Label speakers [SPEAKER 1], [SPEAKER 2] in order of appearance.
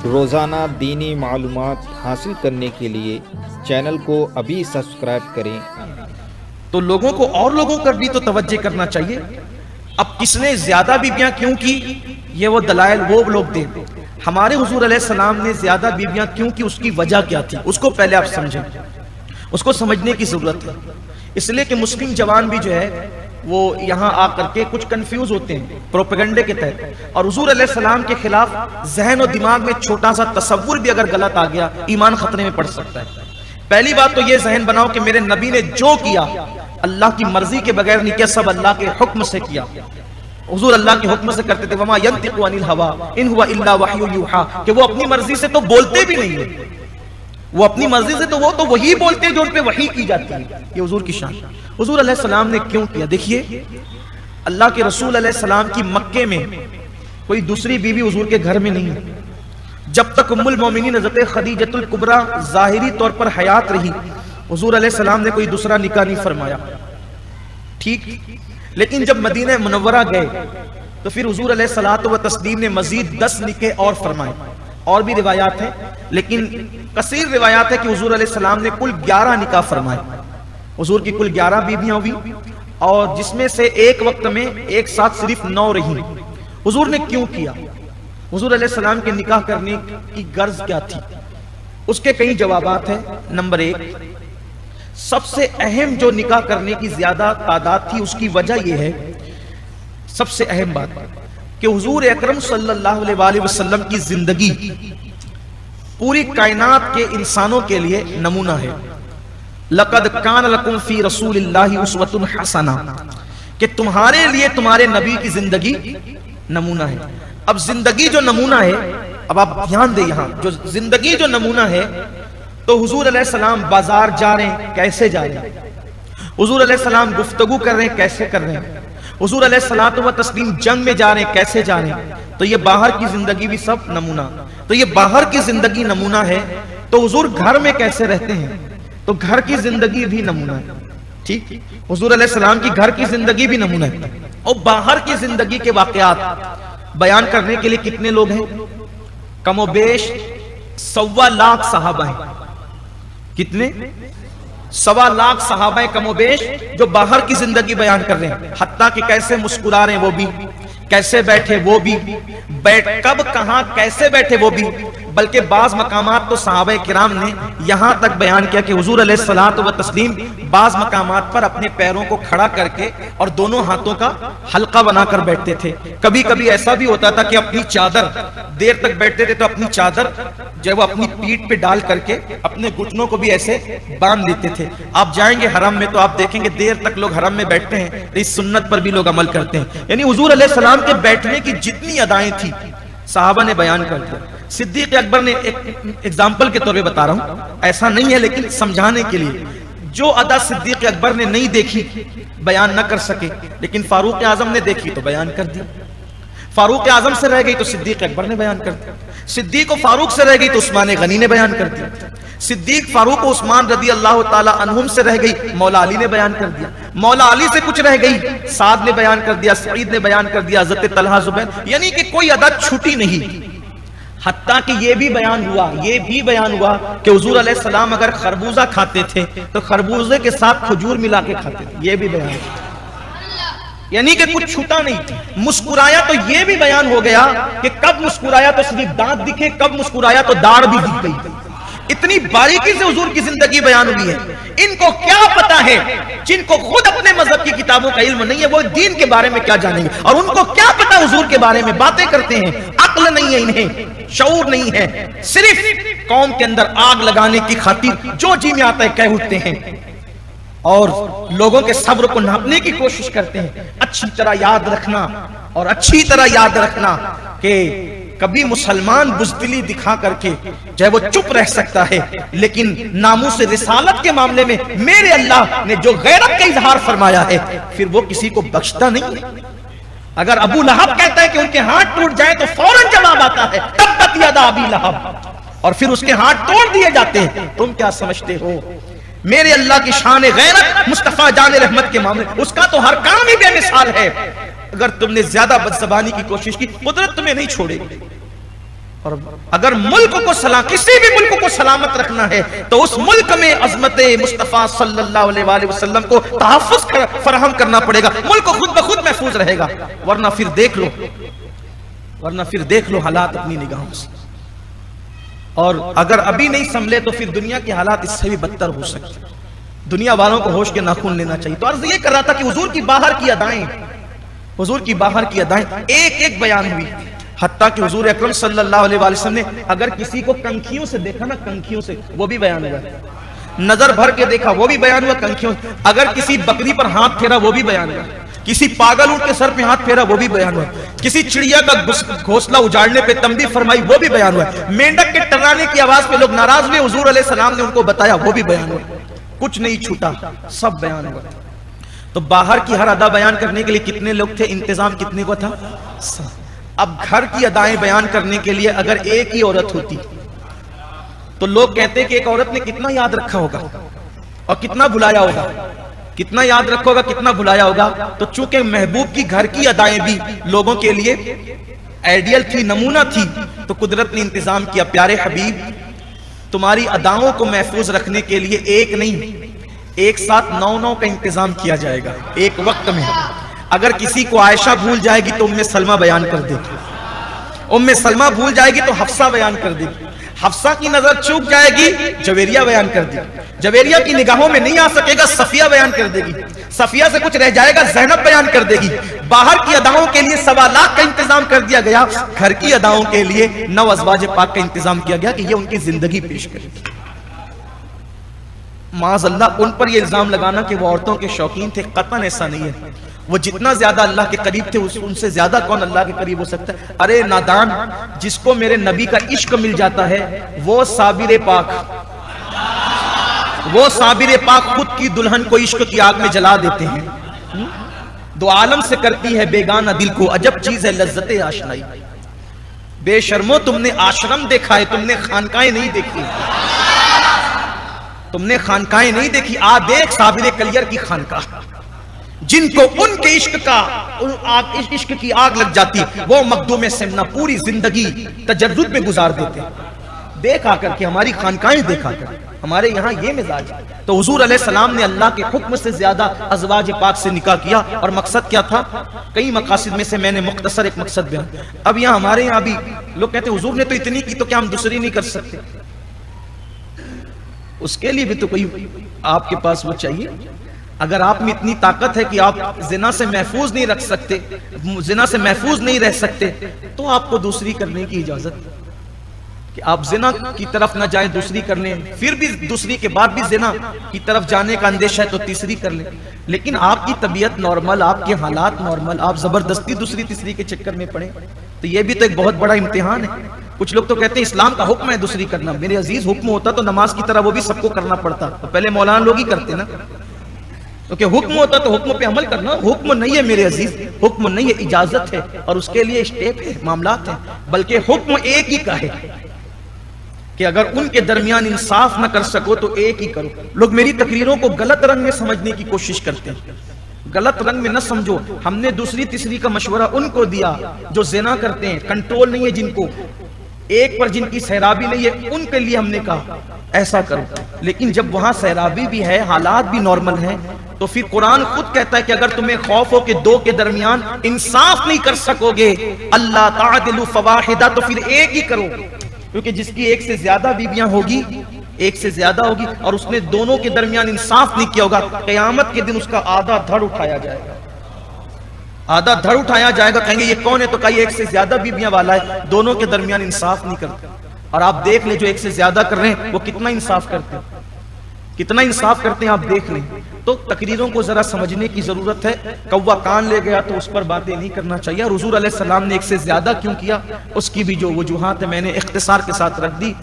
[SPEAKER 1] रोज़ाना दीनी मालूमात हासिल करने के लिए चैनल को अभी सब्सक्राइब करें।
[SPEAKER 2] तो लोगों को और लोगों पर भी तो तवज्जो करना चाहिए। अब किसने ज्यादा बीबियां क्यों की, ये वो दलाइल वो लोग दे। हमारे हुजूर अलैहिस्सलाम ने ज्यादा बीबियां क्यों की, उसकी वजह क्या थी, उसको पहले आप समझें, उसको समझने की जरूरत है। इसलिए कि मुस्लिम जवान भी जो है वो यहाँ आकर के कुछ कंफ्यूज होते हैं प्रोपेगेंडे के तहत, और हुजूर अलैहिस्सलाम के खिलाफ जहन और दिमाग में छोटा सा तसव्वुर भी अगर गलत आ गया, ईमान खतरे में पड़ सकता है। पहली बात तो ये जहन बनाओ कि मेरे नबी ने जो किया अल्लाह की मर्जी के बगैर नहीं किया, सब अल्लाह के हुक्म से किया। हुजूर अल्लाह के हुक्म से करते थे। वमा यंतिकु अनिल हवा इन हुवा इल्ला वह्यु यूहा, कि वो अपनी मर्जी से तो बोलते भी नहीं है, वो अपनी मर्जी से तो वही बोलते हैं जो उन पे वही की जाती है। ये हुजूर की शान। हुजूर अलैहिस्सलाम ने क्यों किया, देखिए अल्लाह के रसूल अलैहिस्सलाम की मक्के में कोई दूसरी बीवी हुजूर के घर में नहीं है। जब तक उम्मुल मोमिनीन हज़रत खदीजतुल कुबरा जाहिरी तौर पर हयात रही, हुजूर अलैहिस्सलाम ने कोई दूसरा निकाह नहीं फरमाया, ठीक। लेकिन जब मदीना मुनव्वरा गए तो फिर हुजूर अलैहिस्सलातु व तस्लीम ने मजीद 10 निकाह और फरमाए। और भी रिवायात है, लेकिन कसीर रिवायात है कि हुजूर अलैहिस्सलाम ने कुल 11 निकाह फरमाए। हुजूर की कुल 11 बीबियां हुई, और जिसमें से एक वक्त में एक साथ सिर्फ 9 रही। हुजूर ने क्यों किया, हुजूर अलैहिस्सलाम के निकाह करने की गर्ज क्या थी, उसके कई जवाबात हैं। नंबर 1, सबसे अहम जो निकाह करने की ज्यादा तादाद थी, उसकी वजह यह है, सबसे अहम बात कि हुजूर अकरम सल्लल्लाहु अलैहि वसल्लम की जिंदगी पूरी कायनात के इंसानों के लिए नमूना है। लक़द कान लकुम फी रसूलिल्लाहि उस्वतुन हसना, कि तुम्हारे लिए तुम्हारे नबी की जिंदगी नमूना है। अब जिंदगी जो नमूना है, अब आप ध्यान दें, यहां जो जिंदगी जो नमूना है, तो हुजूर अलैहिस्सलाम बाजार जा रहे हैं, कैसे जा रहे हैं, हुजूर अलैहिस्सलाम गुफ्तगू कर रहे हैं, कैसे कर रहे हैं, हुजूर अलैहिस्सलातु व तस्लीम जंग में जा रहे हैं, कैसे जा रहे हैं। तो ये बाहर की जिंदगी भी सब नमूना। तो ये बाहर की जिंदगी नमूना है, तो हुजूर घर में कैसे रहते हैं, तो घर की जिंदगी भी नमूना है, ठीक। हुजूर अलैहिस्सलाम की घर की जिंदगी भी नमूना है। और बाहर की जिंदगी के वाकयात बयान करने के लिए कितने लोग हैं, कमोबेश 1.25 लाख सहाबा हैं। कितने? 1.25 लाख सहाबा कमोबेश जो बाहर की जिंदगी बयान कर रहे हैं, हत्ता कि कैसे मुस्कुरा रहे हैं वो भी, कैसे बैठे वो भी, कब कहां कैसे बैठे वो भी। बल्कि बाज मकामात तो सहाबा किराम ने यहां तक बयान किया कि हुजूर अलैहिस्सलातु व तस्लीम बाज मकामात पर अपने पैरों को खड़ा करके और दोनों हाथों का हल्का बनाकर बैठते थे। कभी कभी ऐसा भी होता था कि अपनी चादर, देर तक बैठते थे तो अपनी चादर जब वो अपनी पीठ पे डाल करके अपने घुटनों को भी ऐसे बांध लेते थे। आप जाएंगे हरम में तो आप देखेंगे देर तक लोग हरम में बैठते हैं, इस सुन्नत पर भी लोग अमल करते हैं। यानी हुजूर अलैहिस्सलाम के बैठने की जितनी अदाएं थी सहाबा ने बयान कर दिया। सिद्दीक अकबर ने, एक एग्जाम्पल के तौर पे बता रहा हूं, ऐसा नहीं है लेकिन समझाने के लिए, जो अदा सिद्दीक अकबर ने नहीं देखी बयान न कर सके, लेकिन फारूक आजम ने देखी तो बयान कर दी। फारूक आजम से रह गई तो सिद्दीक अकबर ने बयान कर दिया। सिद्दीक और फारूक से रह गई तो उस्मान गनी ने बयान कर दिया। सिद्दीक, फारूक और उस्मान रदी अल्लाह ताला अन्हुम से रह गई, मौला अली ने बयान कर दिया। मौला अली से कुछ रह गई, साद ने बयान कर दिया, सईद ने बयान कर दिया, हज़रत तलहा, जुबैर, यानी कि कोई अदद छूटी नहीं। हत्ता कि ये भी बयान हुआ कि हुजूर अलैहिस्सलाम अगर खरबूजा खाते थे तो खरबूजे के साथ खजूर मिला के खाते थे, ये भी बयान हुआ। यानी कि कुछ छूटा नहीं। मुस्कुराया तो ये भी बयान हो गया कि कब मुस्कुराया तो सिर्फ दांत दिखे, कब मुस्कुराया तो दाढ़ भी दिख गई। इतनी बारीकी से हुजूर की जिंदगी बयान हुई है। इनको क्या पता है, जिनको खुद अपने मजहब की किताबों का इल्म नहीं है, वो दीन के बारे में क्या जानेंगे। और उनको क्या पता हुजूर के बारे में, बातें करते हैं, अक्ल नहीं है इन्हें, शऊर नहीं है, सिर्फ कौम के अंदर आग लगाने की खातिर जो जी में आता है कह उठते हैं और लोगों के सब्र को नापने की कोशिश करते हैं। अच्छी तरह याद रखना कि कभी मुसलमान बुज़दिली दिखा करके चाहे वो चुप रह सकता है, लेकिन नामूस रिसालत के मामले में मेरे अल्लाह ने जो गैरत का इजहार फरमाया है, फिर वो किसी को बख्शता नहीं है। अगर अबू लहब कहता है कि उनके हाथ टूट जाए तो फौरन जवाब आता है तब्बत यदा अबी लहब, और फिर उसके हाथ तोड़ दिए जाते हैं। तुम क्या समझते हो मेरे अल्लाह की शान गैरत मुस्तफा जान रहमत के मामले, उसका तो हर काम ही बेमिसाल है। अगर तुमने ज्यादा बदजबानी की कोशिश की, कुदरत तुम्हें नहीं छोड़ेगी। और अगर मुल्क को किसी भी मुल्क को सलामत रखना है तो उस मुल्क में अजमत मुस्तफ़ा सल्लल्लाहु अलैहि वसल्लम को तहफ़्फ़ुज़ फराहम करना पड़ेगा। मुल्क खुद ब खुद महफूज रहेगा, वरना फिर देख लो हालात अपनी निगाहों से। और अगर अभी नहीं संभले तो फिर दुनिया के हालात इससे भी बदतर हो सकते। दुनिया वालों को होश के नाखून लेना चाहिए। तो अर्ज ये कर रहा था कि हुजूर की बाहर की अदाएं एक एक बयान हुई। हत्ता कि हुजूर अकरम सल्लल्लाहु अलैहि वसल्लम ने अगर किसी को कंखियों से देखा ना, कंखियों से, वो भी बयान हुआ। नजर भर के देखा, वो भी बयान हुआ कंखियों। अगर किसी बकरी पर हाथ फेरा, वो भी बयान हुआ। किसी पागल ऊंट के सर पे हाथ फेरा, वो भी बयान हुआ। किसी चिड़िया का घोंसला उजाड़ने पे तंबीह फरमाई, वो भी बयान हुआ। मेंढक के टर्राने की आवाज पे लोग नाराज हुए, हुजूर अलैहि सलाम ने उनको बताया, वो भी बयान हुआ। कुछ नहीं छूटा, सब बयान हुआ। तो बाहर की हर अदा बयान करने के लिए कितने लोग थे, इंतजाम कितने को था? अब घर की अदाएं बयान करने के लिए अगर एक ही औरत होती तो लोग कहते हैं कि एक औरत ने कितना याद रखा होगा और कितना भुलाया होगा, कितना याद रखा होगा, कितना भुलाया होगा। तो चूंकि महबूब की घर की अदाएं भी लोगों के लिए आइडियल थी, नमूना थी, तो कुदरत ने इंतजाम किया, प्यारे हबीब तुम्हारी अदाओं को महफूज रखने के लिए एक नहीं, एक साथ 9 का इंतजाम किया जाएगा एक वक्त में। अगर किसी को आयशा भूल जाएगी तो उम्मे सलमा बयान कर देगी, उम्मे सलमा भूल जाएगी तो हफ्सा बयान कर देगी, हफ्सा की नजर चूक जाएगी जवेरिया बयान कर देगी, जवेरिया की निगाहों में नहीं आ सकेगा सफिया बयान कर देगी, सफिया से कुछ रह जाएगा ज़ैनब बयान कर देगी। बाहर की अदाओं के लिए 1.25 लाख का इंतजाम कर दिया गया, घर की अदाओं के लिए 9 अज़वाज पाक का इंतजाम किया गया कि ये उनकी जिंदगी पेश करेगी। माज़अल्लाह उन पर यह इल्जाम लगाना कि वो औरतों के शौकीन थे, कतन ऐसा नहीं है। वो जितना ज्यादा अल्लाह के करीब थे उनसे ज्यादा कौन अल्लाह के करीब हो सकता है? अरे नादान, जिसको मेरे नबी का इश्क मिल जाता है वो साबिर पाक खुद की दुल्हन को इश्क की आग में जला देते हैं। दो आलम से करती है बेगाना दिल को, अजब चीज है लज्जते आशनाई। बेशर्मो तुमने आश्रम देखा है, तुमने खानकाएं नहीं देखी, तुमने खानकाएं नहीं देखी। आ देख साबिर कलियर की खानकाह, जिनको उनके इश्क की आग लग जाती, वो मखदूम सिमना पूरी जिंदगी तजर्रुद में गुजार देते। देख आकर के हमारी खानकाएं देखा कर, हमारे यहाँ ये मिजाज। तो हुजूर अलैहि सलाम ने अल्लाह के हुक्म से ज्यादा अज़वाज पाक से निकाह किया। और मकसद क्या था? कई मकासद में से मैंने मुख्तसर एक मकसद बयान। अब यहाँ हमारे यहाँ भी लोग कहते हैं हुजूर ने तो इतनी की, तो क्या हम दूसरी नहीं कर सकते? उसके लिए भी तो कोई आपके पास वो चाहिए। अगर आप में इतनी ताकत है कि आप जिना से महफूज नहीं रख सकते, जिना से महफूज नहीं रह सकते, तो आपको दूसरी करने की इजाजत, कि आप जिना की तरफ न जाएं, दूसरी कर लें। फिर भी दूसरी के बाद भी जिना की तरफ जाने का अंदेशा है तो तीसरी कर लें। लेकिन आपकी तबीयत नॉर्मल, आपके हालात नॉर्मल, आप जबरदस्ती दूसरी तीसरी के चक्कर में पड़े, तो ये भी तो एक बहुत बड़ा इम्तिहान है। कुछ लोग तो कहते हैं इस्लाम का हुक्म है दूसरी करना। मेरे अजीज, हुक्म होता तो नमाज की तरह वो भी सबको करना पड़ता, तो पहले मौलाना लोग ही करते ना। क्योंकि हुक्म होता तो हुक्म पे अमल करना। हुक्म नहीं है मेरे अजीज, हुक्म नहीं है, इजाजत है, और उसके लिए स्टेप है, मामलात है। बल्कि हुक्म एक ही का है कि अगर उनके दरमियान इंसाफ न कर सको तो एक ही करो। लोग मेरी तकरीरों को गलत रंग में समझने की कोशिश करते हैं। गलत रंग में न समझो। हमने दूसरी तीसरी का मशवरा उनको दिया जो ज़िना करते हैं, कंट्रोल नहीं है जिनको, एक पर जिनकी सैराबी नहीं है, उनके लिए हमने कहा ऐसा करो। लेकिन जब वहां सैराबी भी है, हालात भी नॉर्मल हैं, तो फिर कुरान खुद कहता है कि अगर तुम्हें खौफ हो कि दो के दरमियान इंसाफ नहीं कर सकोगे, अल्लाह तादिलु फवाहिदा, तो फिर एक ही करो। क्योंकि जिसकी एक से ज्यादा बीबियां होगी, एक से ज्यादा होगी, और उसने दोनों के दरमियान इंसाफ नहीं किया होगा, क़यामत के दिन उसका आधा धड़ उठाया जाएगा, आधा धड़ उठाया जाएगा। कहेंगे ये कौन है? तो कहीं एक से ज्यादा बीबियां वाला है, दोनों के दरमियान इंसाफ नहीं करता। और आप देख ले जो एक से ज्यादा कर रहे हैं वो कितना इंसाफ करते हैं, कितना इंसाफ करते हैं, आप देख लें। तो तकरीरों को जरा समझने की जरूरत है। कौवा कान ले गया तो उस पर बातें नहीं करना चाहिए। और हुजूर अलैहि सलाम ने एक से ज्यादा क्यों किया, उसकी भी जो वजूहात है मैंने इख्तिसार के साथ रख दी।